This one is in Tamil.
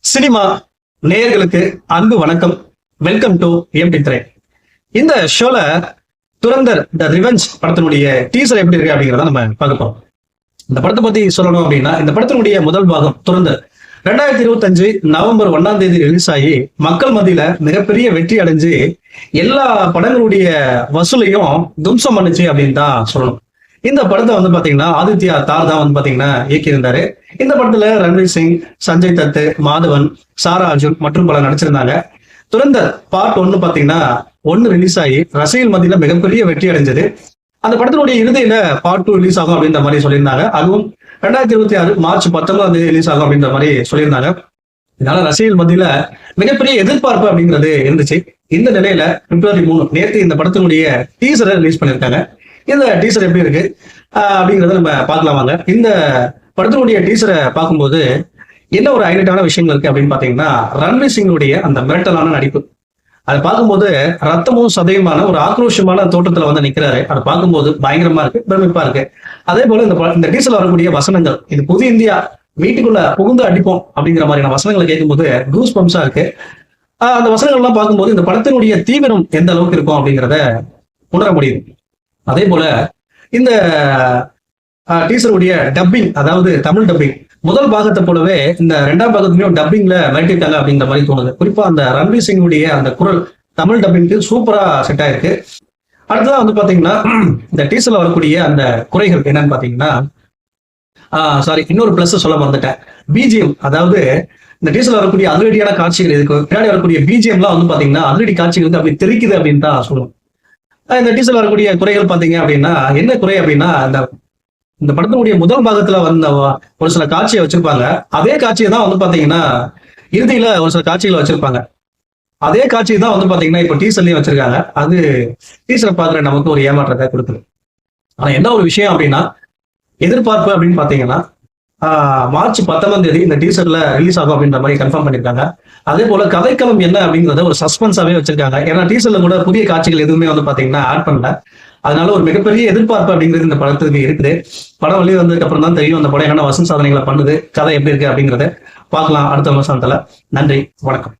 சினிமா நேயர்களுக்கு அன்பு வணக்கம். வெல்கம் டு எம்டி திரை. இந்த ஷோல துரந்தர் த ரிவெஞ்ச் படத்தினுடைய டீசர் எப்படி இருக்கு அப்படிங்கிறத நம்ம பார்க்க போறோம். இந்த படத்தை பத்தி சொல்லணும் அப்படின்னா, இந்த படத்தினுடைய முதல் பாகம் துரந்தர் 2025 நவம்பர் 1ஆம் தேதி ரிலீஸ் ஆகி மக்கள் மத்தியில மிகப்பெரிய வெற்றி அடைஞ்சு எல்லா படங்களுடைய வசூலையும் தும்சம் பண்ணுச்சு அப்படின்னு தான் சொல்லணும். இந்த படத்தை வந்து பாத்தீங்கன்னா ஆதித்யா தார் தான் வந்து பாத்தீங்கன்னா இயக்கியிருந்தாரு. இந்த படத்துல ரன்வீர் சிங், சஞ்சய் தத்து, மாதவன், சாரா அர்ஜுன் மற்றும் பலர் நடிச்சிருந்தாங்க. துரந்தர் பார்ட் 1 பாத்தீங்கன்னா 1 ரிலீஸ் ஆகி ரசிகர்கள் மத்தியில மிகப்பெரிய வெற்றி அடைஞ்சது. அந்த படத்தினுடைய இறுதியில பார்ட் 2 ரிலீஸ் ஆகும் அப்படின்ற மாதிரி சொல்லியிருந்தாங்க. அதுவும் 2026 மார்ச் 19ஆம் தேதி ரிலீஸ் ஆகும் அப்படின்ற மாதிரி சொல்லியிருந்தாங்க. இதனால ரசிகர்கள் மத்தியில மிகப்பெரிய எதிர்பார்ப்பு அப்படிங்கிறது இருந்துச்சு. இந்த நிலையில பிப்ரவரி 3 நேற்று இந்த படத்தினுடைய டீசரை ரிலீஸ் பண்ணியிருக்காங்க. இந்த டீசர் எப்படி இருக்கு அப்படிங்கறத நம்ம பார்க்கலாம் வாங்க. இந்த படத்தினுடைய டீசரை பார்க்கும்போது என்ன ஒரு ஹைலைட்டான விஷயங்கள் இருக்கு அப்படின்னு பாத்தீங்கன்னா, ரன்வீர் சிங்குடைய அந்த மிரட்டலான நடிப்பு. அதை பார்க்கும்போது ரத்தமும் சதையுமான ஒரு ஆக்ரோஷமான தோற்றத்துல வந்து நிக்கிறாரு. அதை பார்க்கும்போது பயங்கரமா இருக்கு, பிரமிப்பா இருக்கு. அதே போல இந்த டீசர்ல வரக்கூடிய வசனங்கள், இது புது இந்தியா, வீட்டுக்குள்ள புகுந்து அடிப்போம் அப்படிங்கிற மாதிரியான வசனங்களை கேட்கும்போது கூஸ் பம்ப்ஸா இருக்கு. அந்த வசனங்கள் எல்லாம் பார்க்கும்போது இந்த படத்தினுடைய தீவிரம் எந்த அளவுக்கு இருக்கும் அப்படிங்கிறத உணர முடியுது. அதே போல இந்த டீசருடைய டப்பிங், அதாவது தமிழ் டப்பிங், முதல் பாகத்தை போலவே இந்த 2ஆம் பாகத்துலயும் டப்பிங்ல மிரட்டிட்டாங்க அப்படிங்கிற மாதிரி தோணுது. குறிப்பா அந்த ரன்வீர் சிங்குடைய அந்த குரல் தமிழ் டப்பிங்க்கு சூப்பரா செட் ஆயிருக்கு. அடுத்ததான் வந்து பாத்தீங்கன்னா, இந்த டீசர்ல வரக்கூடிய அந்த குறைகள் என்னன்னு பாத்தீங்கன்னா, சாரி, இன்னொரு பிளஸ் சொல்ல மறந்துட்டேன். பிஜிஎம், அதாவது இந்த டீசர்ல வரக்கூடிய அதிரடியான காட்சிகள், இதுக்கு பின்னாடி வரக்கூடிய பிஜிஎம்லாம் வந்து பாத்தீங்கன்னா அதிரடி காட்சிகளுக்கு அப்படி தெரிக்குது அப்படின்னு தான் சொல்லுவோம். இந்த டீசர்ல வரக்கூடிய குறைகள் பாத்தீங்க அப்படின்னா, என்ன குறை அப்படின்னா, இந்த படத்தினுடைய முதல் பாகத்துல வந்த ஒரு சில காட்சியை வச்சிருப்பாங்க. அதே காட்சியை தான் வந்து பாத்தீங்கன்னா இறுதியில ஒரு சில காட்சிகளை வச்சிருப்பாங்க. அதே காட்சியை தான் வந்து பாத்தீங்கன்னா இப்ப டீசர்லயும் வச்சிருக்காங்க. அது டீசரை பாக்குற நமக்கு ஒரு ஏமாற்றத்தை கொடுக்குது. ஆனா என்ன ஒரு விஷயம் அப்படின்னா, எதிர்பார்ப்பு அப்படின்னு பாத்தீங்கன்னா மார்ச் 19ஆம் தேதி இந்த டீசர்ல ரிலீஸ் ஆகும் அப்படின்ற மாதிரி கன்ஃபார்ம் பண்ணிருக்காங்க. அதே போல கதைக்களம் என்ன அப்படிங்கறத ஒரு சஸ்பென்ஸாவே வச்சிருக்காங்க. ஏன்னா டீசர்ல கூட புதிய காட்சிகள் எதுவுமே வந்து பாத்தீங்கன்னா ஆட் பண்ணல. அதனால ஒரு மிகப்பெரிய எதிர்பார்ப்பு அப்படிங்கிறது இந்த படத்துக்கு இருக்குது. படம் வெளியே வந்ததுக்கு அப்புறம் தான் தெரியும் அந்த படம் என்ன வசூல் சாதனைகளை பண்ணுது, கதை எப்படி இருக்கு அப்படிங்கறத பார்க்கலாம் அடுத்த விமர்சனத்துல. நன்றி, வணக்கம்.